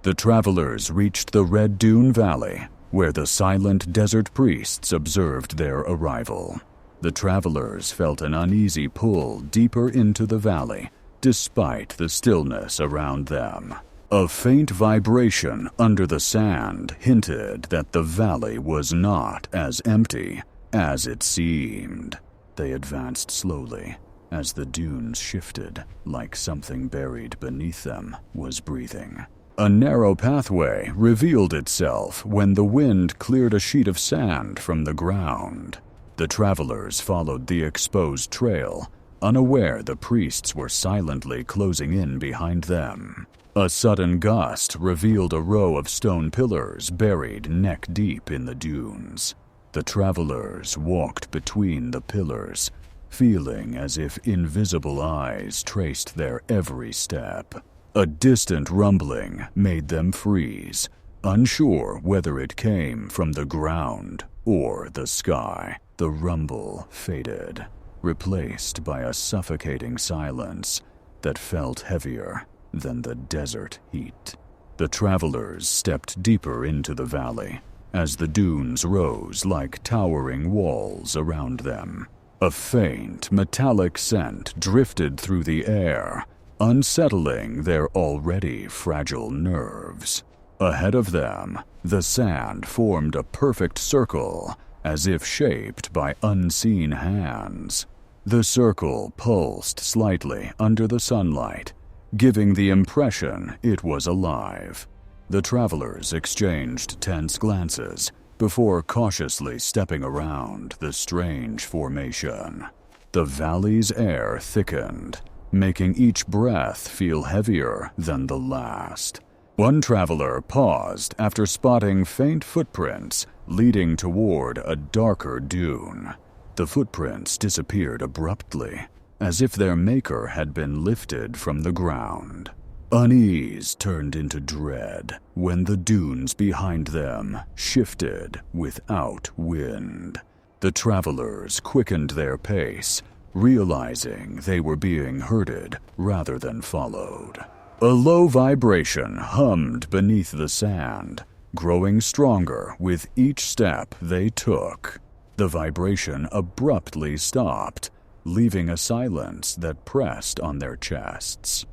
The travelers reached the Red Dune Valley, where the silent desert priests observed their arrival. The travelers felt an uneasy pull deeper into the valley, despite the stillness around them. A faint vibration under the sand hinted that the valley was not as empty as it seemed. They advanced slowly, as the dunes shifted like something buried beneath them was breathing. A narrow pathway revealed itself when the wind cleared a sheet of sand from the ground. The travelers followed the exposed trail, unaware the priests were silently closing in behind them. A sudden gust revealed a row of stone pillars buried neck-deep in the dunes. The travelers walked between the pillars, feeling as if invisible eyes traced their every step. A distant rumbling made them freeze, unsure whether it came from the ground or the sky. The rumble faded, replaced by a suffocating silence that felt heavier than the desert heat. The travelers stepped deeper into the valley as the dunes rose like towering walls around them. A faint, metallic scent drifted through the air, unsettling their already fragile nerves. Ahead of them, the sand formed a perfect circle, as if shaped by unseen hands. The circle pulsed slightly under the sunlight, giving the impression it was alive. The travelers exchanged tense glances before cautiously stepping around the strange formation. The valley's air thickened, making each breath feel heavier than the last. One traveler paused after spotting faint footprints leading toward a darker dune. The footprints disappeared abruptly, as if their maker had been lifted from the ground. Unease turned into dread when the dunes behind them shifted without wind. The travelers quickened their pace, realizing they were being herded rather than followed. A low vibration hummed beneath the sand, growing stronger with each step they took. The vibration abruptly stopped, leaving a silence that pressed on their chests.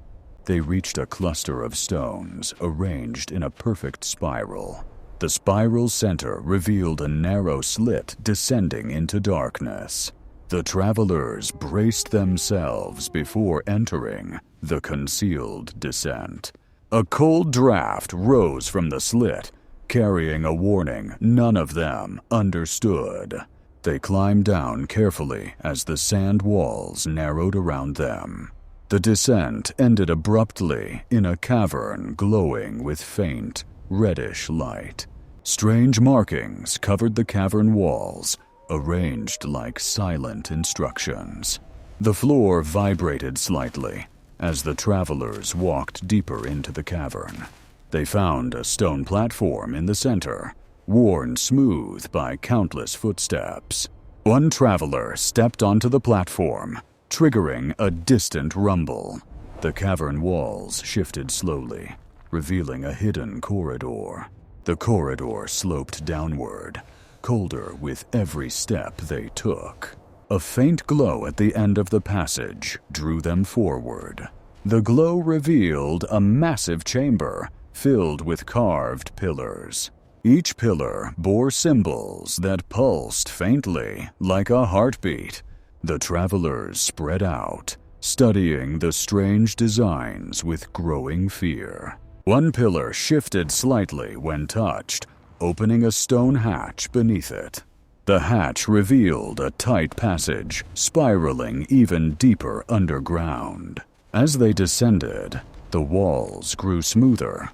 They reached a cluster of stones arranged in a perfect spiral. The spiral's center revealed a narrow slit descending into darkness. The travelers braced themselves before entering the concealed descent. A cold draft rose from the slit, carrying a warning none of them understood. They climbed down carefully as the sand walls narrowed around them. The descent ended abruptly in a cavern glowing with faint, reddish light. Strange markings covered the cavern walls, arranged like silent instructions. The floor vibrated slightly as the travelers walked deeper into the cavern. They found a stone platform in the center, worn smooth by countless footsteps. One traveler stepped onto the platform, triggering a distant rumble. The cavern walls shifted slowly, revealing a hidden corridor. The corridor sloped downward, colder with every step they took. A faint glow at the end of the passage drew them forward. The glow revealed a massive chamber filled with carved pillars. Each pillar bore symbols that pulsed faintly like a heartbeat. The travelers spread out, studying the strange designs with growing fear. One pillar shifted slightly when touched, opening a stone hatch beneath it. The hatch revealed a tight passage, spiraling even deeper underground. As they descended, the walls grew smoother,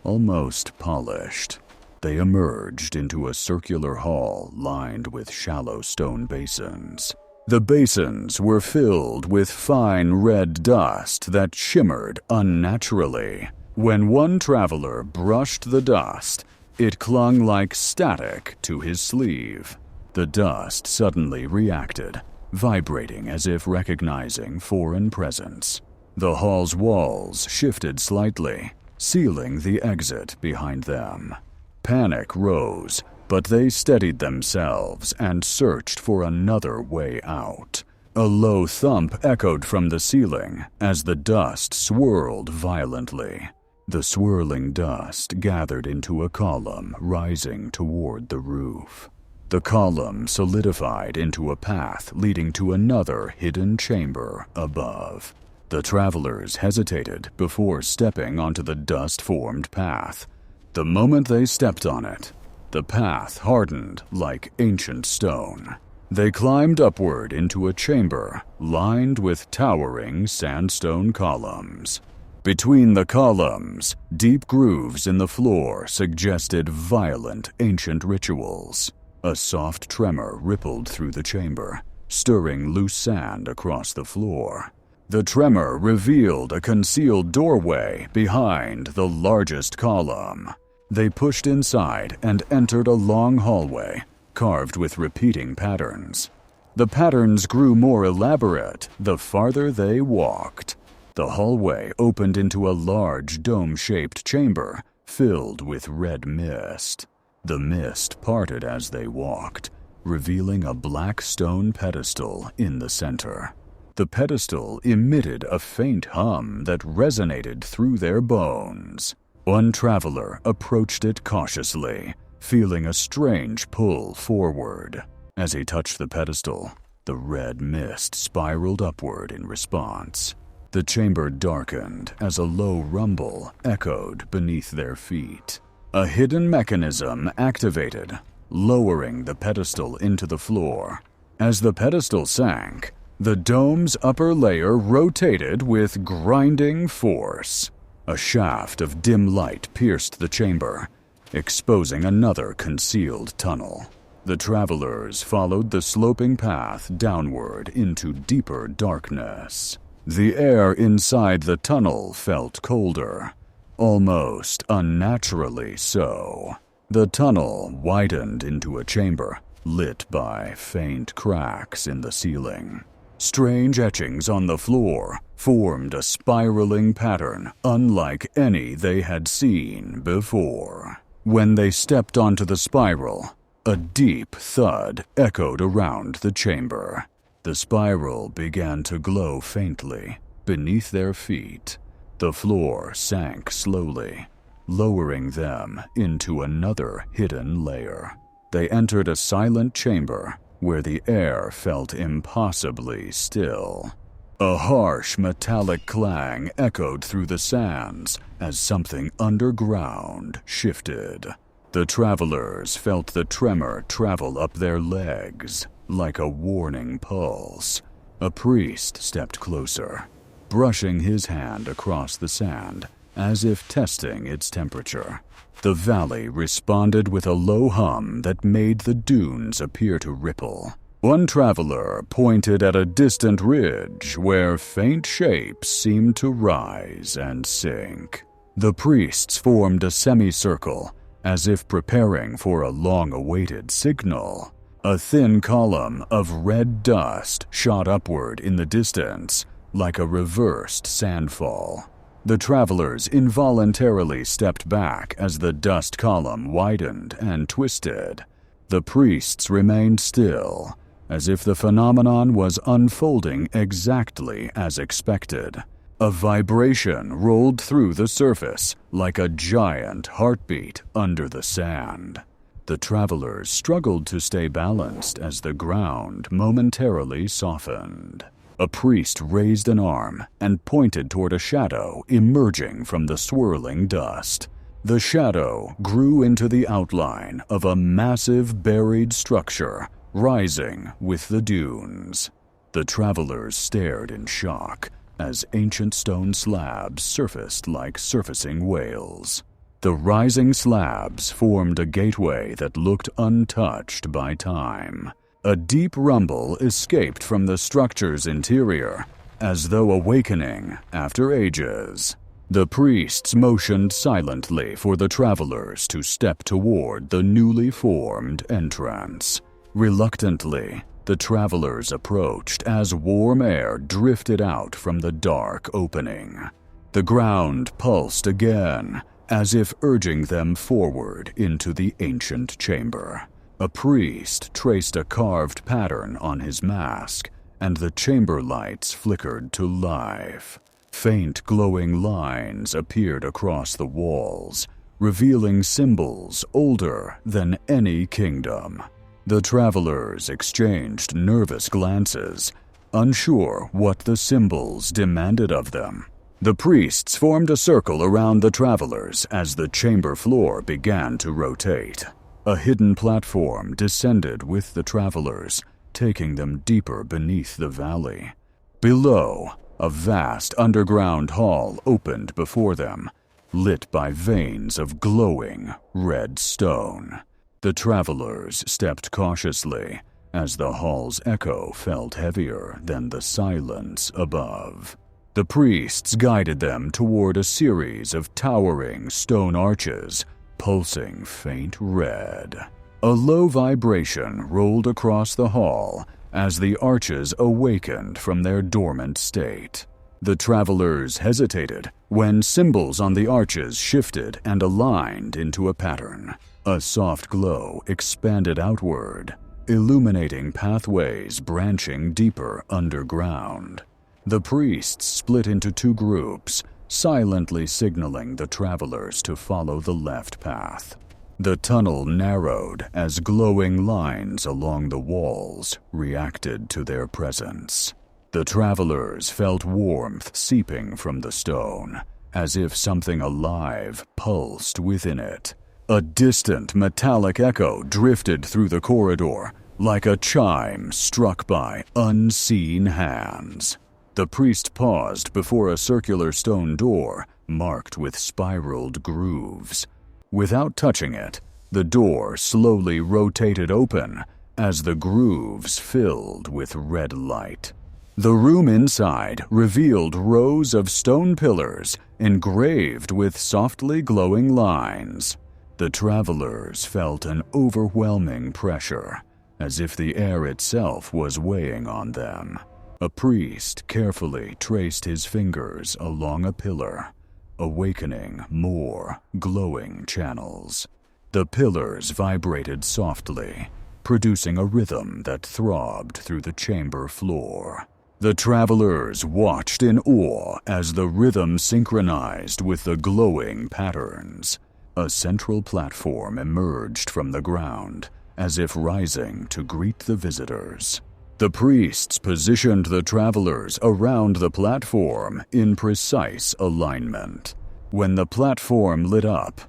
almost polished. They emerged into a circular hall lined with shallow stone basins. The basins were filled with fine red dust that shimmered unnaturally. When one traveler brushed the dust, it clung like static to his sleeve. The dust suddenly reacted, vibrating as if recognizing foreign presence. The hall's walls shifted slightly, sealing the exit behind them. Panic rose, but they steadied themselves and searched for another way out. A low thump echoed from the ceiling as the dust swirled violently. The swirling dust gathered into a column rising toward the roof. The column solidified into a path leading to another hidden chamber above. The travelers hesitated before stepping onto the dust-formed path. The moment they stepped on it, the path hardened like ancient stone. They climbed upward into a chamber lined with towering sandstone columns. Between the columns, deep grooves in the floor suggested violent ancient rituals. A soft tremor rippled through the chamber, stirring loose sand across the floor. The tremor revealed a concealed doorway behind the largest column. They pushed inside and entered a long hallway, carved with repeating patterns. The patterns grew more elaborate the farther they walked. The hallway opened into a large dome-shaped chamber filled with red mist. The mist parted as they walked, revealing a black stone pedestal in the center. The pedestal emitted a faint hum that resonated through their bones. One traveler approached it cautiously, feeling a strange pull forward. As he touched the pedestal, the red mist spiraled upward in response. The chamber darkened as a low rumble echoed beneath their feet. A hidden mechanism activated, lowering the pedestal into the floor. As the pedestal sank, the dome's upper layer rotated with grinding force. A shaft of dim light pierced the chamber, exposing another concealed tunnel. The travelers followed the sloping path downward into deeper darkness. The air inside the tunnel felt colder, almost unnaturally so. The tunnel widened into a chamber, lit by faint cracks in the ceiling. Strange etchings on the floor formed a spiraling pattern unlike any they had seen before. When they stepped onto the spiral, a deep thud echoed around the chamber. The spiral began to glow faintly beneath their feet. The floor sank slowly, lowering them into another hidden layer. They entered a silent chamber where the air felt impossibly still. A harsh metallic clang echoed through the sands as something underground shifted. The travelers felt the tremor travel up their legs like a warning pulse. A priest stepped closer, brushing his hand across the sand as if testing its temperature. The valley responded with a low hum that made the dunes appear to ripple. One traveler pointed at a distant ridge where faint shapes seemed to rise and sink. The priests formed a semicircle, as if preparing for a long-awaited signal. A thin column of red dust shot upward in the distance, like a reversed sandfall. The travelers involuntarily stepped back as the dust column widened and twisted. The priests remained still, as if the phenomenon was unfolding exactly as expected. A vibration rolled through the surface like a giant heartbeat under the sand. The travelers struggled to stay balanced as the ground momentarily softened. A priest raised an arm and pointed toward a shadow emerging from the swirling dust. The shadow grew into the outline of a massive buried structure rising with the dunes. The travelers stared in shock as ancient stone slabs surfaced like surfacing whales. The rising slabs formed a gateway that looked untouched by time. A deep rumble escaped from the structure's interior, as though awakening after ages. The priests motioned silently for the travelers to step toward the newly formed entrance. Reluctantly, the travelers approached as warm air drifted out from the dark opening. The ground pulsed again, as if urging them forward into the ancient chamber. A priest traced a carved pattern on his mask, and the chamber lights flickered to life. Faint glowing lines appeared across the walls, revealing symbols older than any kingdom. The travelers exchanged nervous glances, unsure what the symbols demanded of them. The priests formed a circle around the travelers as the chamber floor began to rotate. A hidden platform descended with the travelers, taking them deeper beneath the valley. Below, a vast underground hall opened before them, lit by veins of glowing red stone. The travelers stepped cautiously, as the hall's echo felt heavier than the silence above. The priests guided them toward a series of towering stone arches, pulsing faint red. A low vibration rolled across the hall as the arches awakened from their dormant state. The travelers hesitated when symbols on the arches shifted and aligned into a pattern. A soft glow expanded outward, illuminating pathways branching deeper underground. The priests split into two groups, silently signaling the travelers to follow the left path. The tunnel narrowed as glowing lines along the walls reacted to their presence. The travelers felt warmth seeping from the stone, as if something alive pulsed within it. A distant metallic echo drifted through the corridor, like a chime struck by unseen hands. The priest paused before a circular stone door marked with spiraled grooves. Without touching it, the door slowly rotated open as the grooves filled with red light. The room inside revealed rows of stone pillars engraved with softly glowing lines. The travelers felt an overwhelming pressure, as if the air itself was weighing on them. A priest carefully traced his fingers along a pillar, awakening more glowing channels. The pillars vibrated softly, producing a rhythm that throbbed through the chamber floor. The travelers watched in awe as the rhythm synchronized with the glowing patterns. A central platform emerged from the ground, as if rising to greet the visitors. The priests positioned the travelers around the platform in precise alignment. When the platform lit up,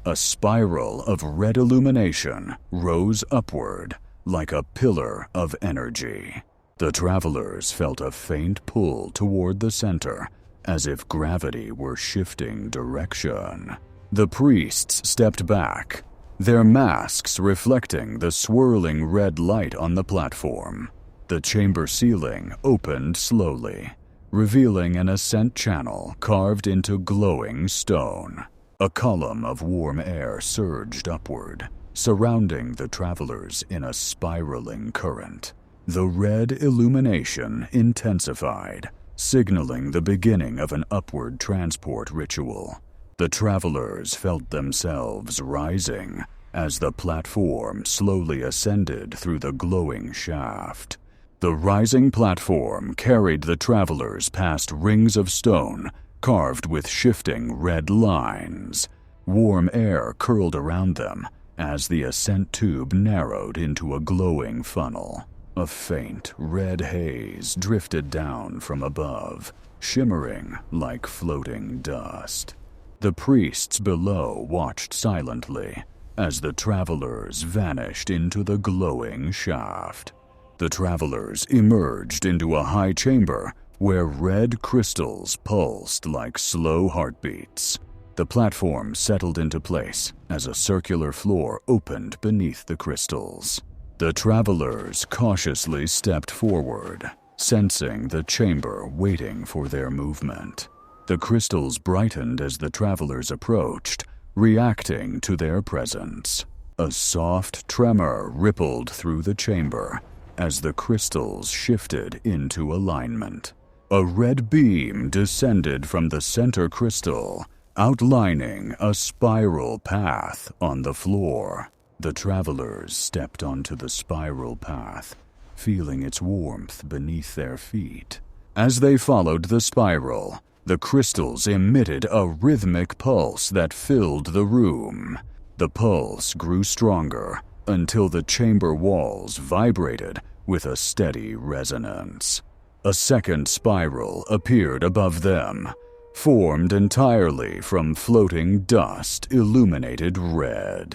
a spiral of red illumination rose upward like a pillar of energy. The travelers felt a faint pull toward the center, as if gravity were shifting direction. The priests stepped back, their masks reflecting the swirling red light on the platform. The chamber ceiling opened slowly, revealing an ascent channel carved into glowing stone. A column of warm air surged upward, surrounding the travelers in a spiraling current. The red illumination intensified, signaling the beginning of an upward transport ritual. The travelers felt themselves rising as the platform slowly ascended through the glowing shaft. The rising platform carried the travelers past rings of stone carved with shifting red lines. Warm air curled around them as the ascent tube narrowed into a glowing funnel. A faint red haze drifted down from above, shimmering like floating dust. The priests below watched silently as the travelers vanished into the glowing shaft. The travelers emerged into a high chamber where red crystals pulsed like slow heartbeats. The platform settled into place as a circular floor opened beneath the crystals. The travelers cautiously stepped forward, sensing the chamber waiting for their movement. The crystals brightened as the travelers approached, reacting to their presence. A soft tremor rippled through the chamber as the crystals shifted into alignment. A red beam descended from the center crystal, outlining a spiral path on the floor. The travelers stepped onto the spiral path, feeling its warmth beneath their feet. As they followed the spiral, the crystals emitted a rhythmic pulse that filled the room. The pulse grew stronger until the chamber walls vibrated with a steady resonance. A second spiral appeared above them, formed entirely from floating dust illuminated red.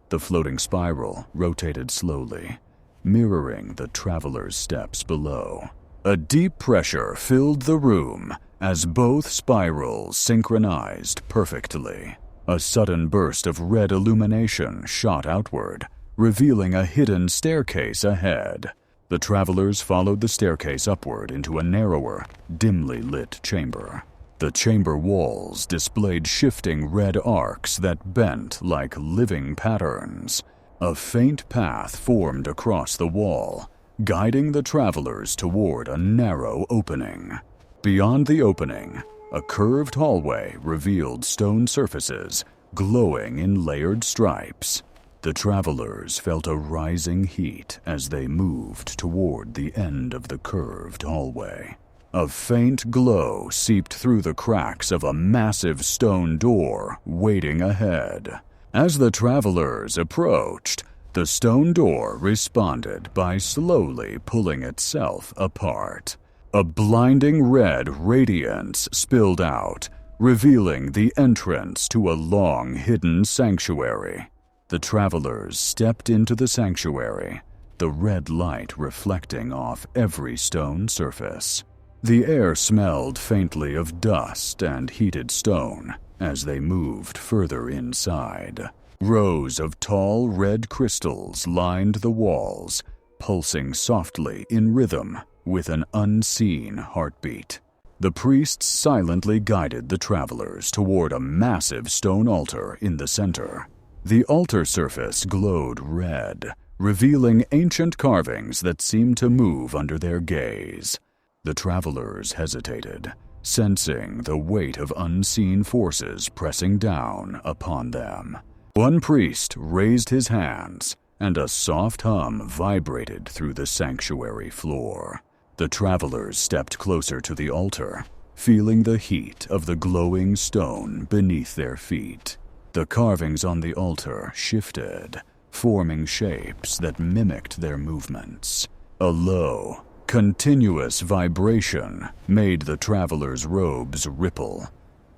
The floating spiral rotated slowly, mirroring the travelers' steps below. A deep pressure filled the room as both spirals synchronized perfectly. A sudden burst of red illumination shot outward, revealing a hidden staircase ahead. The travelers followed the staircase upward into a narrower, dimly lit chamber. The chamber walls displayed shifting red arcs that bent like living patterns. A faint path formed across the wall, guiding the travelers toward a narrow opening. Beyond the opening, a curved hallway revealed stone surfaces glowing in layered stripes. The travelers felt a rising heat as they moved toward the end of the curved hallway. A faint glow seeped through the cracks of a massive stone door waiting ahead. As the travelers approached, the stone door responded by slowly pulling itself apart. A blinding red radiance spilled out, revealing the entrance to a long hidden sanctuary. The travelers stepped into the sanctuary, the red light reflecting off every stone surface. The air smelled faintly of dust and heated stone as they moved further inside. Rows of tall red crystals lined the walls, pulsing softly in rhythm with an unseen heartbeat. The priests silently guided the travelers toward a massive stone altar in the center. The altar surface glowed red, revealing ancient carvings that seemed to move under their gaze. The travelers hesitated, sensing the weight of unseen forces pressing down upon them. One priest raised his hands, and a soft hum vibrated through the sanctuary floor. The travelers stepped closer to the altar, feeling the heat of the glowing stone beneath their feet. The carvings on the altar shifted, forming shapes that mimicked their movements. A low, continuous vibration made the travelers' robes ripple,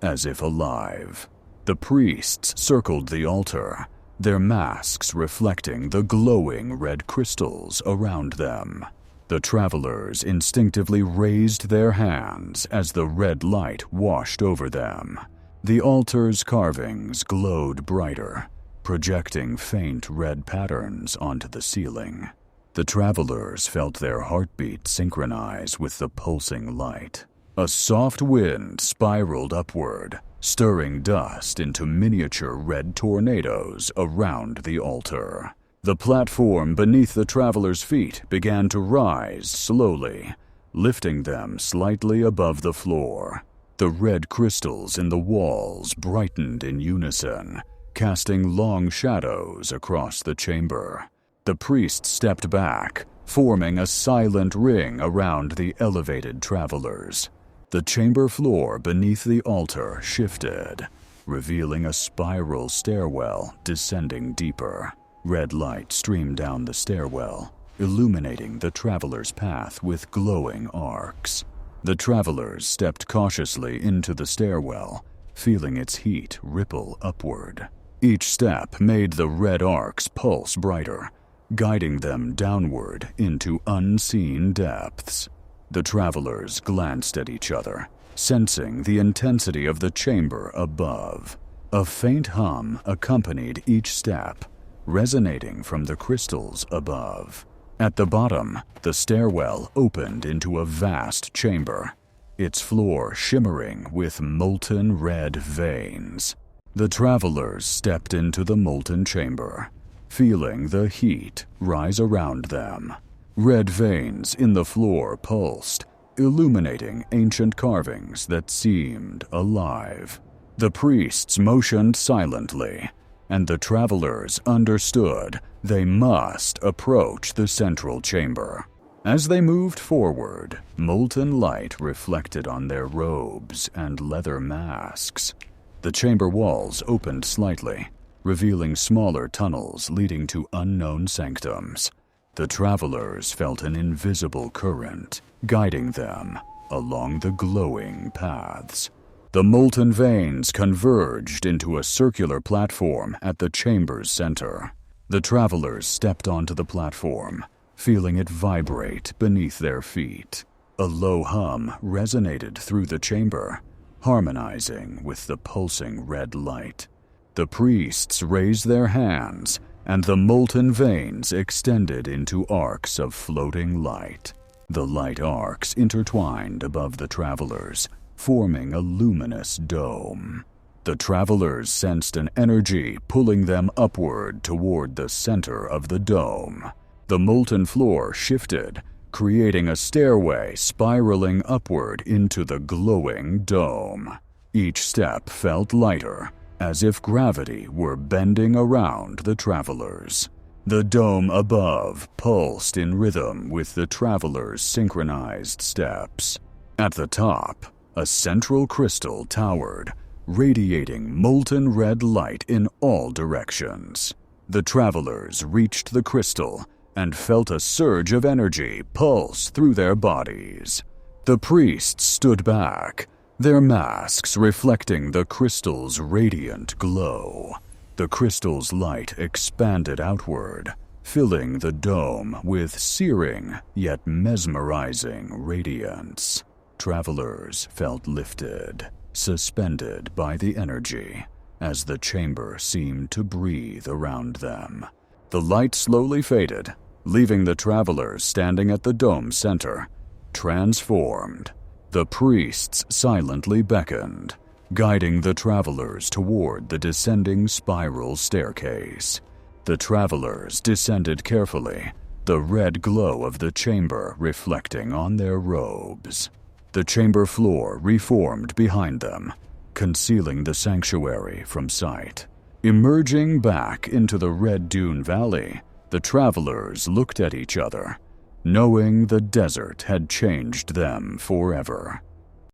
as if alive. The priests circled the altar, their masks reflecting the glowing red crystals around them. The travelers instinctively raised their hands as the red light washed over them. The altar's carvings glowed brighter, projecting faint red patterns onto the ceiling. The travelers felt their heartbeat synchronize with the pulsing light. A soft wind spiraled upward, stirring dust into miniature red tornadoes around the altar. The platform beneath the travelers' feet began to rise slowly, lifting them slightly above the floor. The red crystals in the walls brightened in unison, casting long shadows across the chamber. The priest stepped back, forming a silent ring around the elevated travelers. The chamber floor beneath the altar shifted, revealing a spiral stairwell descending deeper. Red light streamed down the stairwell, illuminating the travelers' path with glowing arcs. The travelers stepped cautiously into the stairwell, feeling its heat ripple upward. Each step made the red arcs pulse brighter, guiding them downward into unseen depths. The travelers glanced at each other, sensing the intensity of the chamber above. A faint hum accompanied each step, resonating from the crystals above. At the bottom, the stairwell opened into a vast chamber, its floor shimmering with molten red veins. The travelers stepped into the molten chamber, feeling the heat rise around them. Red veins in the floor pulsed, illuminating ancient carvings that seemed alive. The priests motioned silently, and the travelers understood they must approach the central chamber. As they moved forward, molten light reflected on their robes and leather masks. The chamber walls opened slightly, revealing smaller tunnels leading to unknown sanctums. The travelers felt an invisible current guiding them along the glowing paths. The molten veins converged into a circular platform at the chamber's center. The travelers stepped onto the platform, feeling it vibrate beneath their feet. A low hum resonated through the chamber, harmonizing with the pulsing red light. The priests raised their hands, and the molten veins extended into arcs of floating light. The light arcs intertwined above the travelers, forming a luminous dome. The travelers sensed an energy pulling them upward toward the center of the dome. The molten floor shifted, creating a stairway spiraling upward into the glowing dome. Each step felt lighter, as if gravity were bending around the travelers. The dome above pulsed in rhythm with the travelers' synchronized steps. At the top, a central crystal towered, radiating molten red light in all directions. The travelers reached the crystal and felt a surge of energy pulse through their bodies. The priests stood back, their masks reflecting the crystal's radiant glow. The crystal's light expanded outward, filling the dome with searing yet mesmerizing radiance. Travelers felt lifted, suspended by the energy, as the chamber seemed to breathe around them. The light slowly faded, leaving the travelers standing at the dome's center, transformed. The priests silently beckoned, guiding the travelers toward the descending spiral staircase. The travelers descended carefully, the red glow of the chamber reflecting on their robes. The chamber floor reformed behind them, concealing the sanctuary from sight. Emerging back into the Red Dune Valley, the travelers looked at each other, knowing the desert had changed them forever.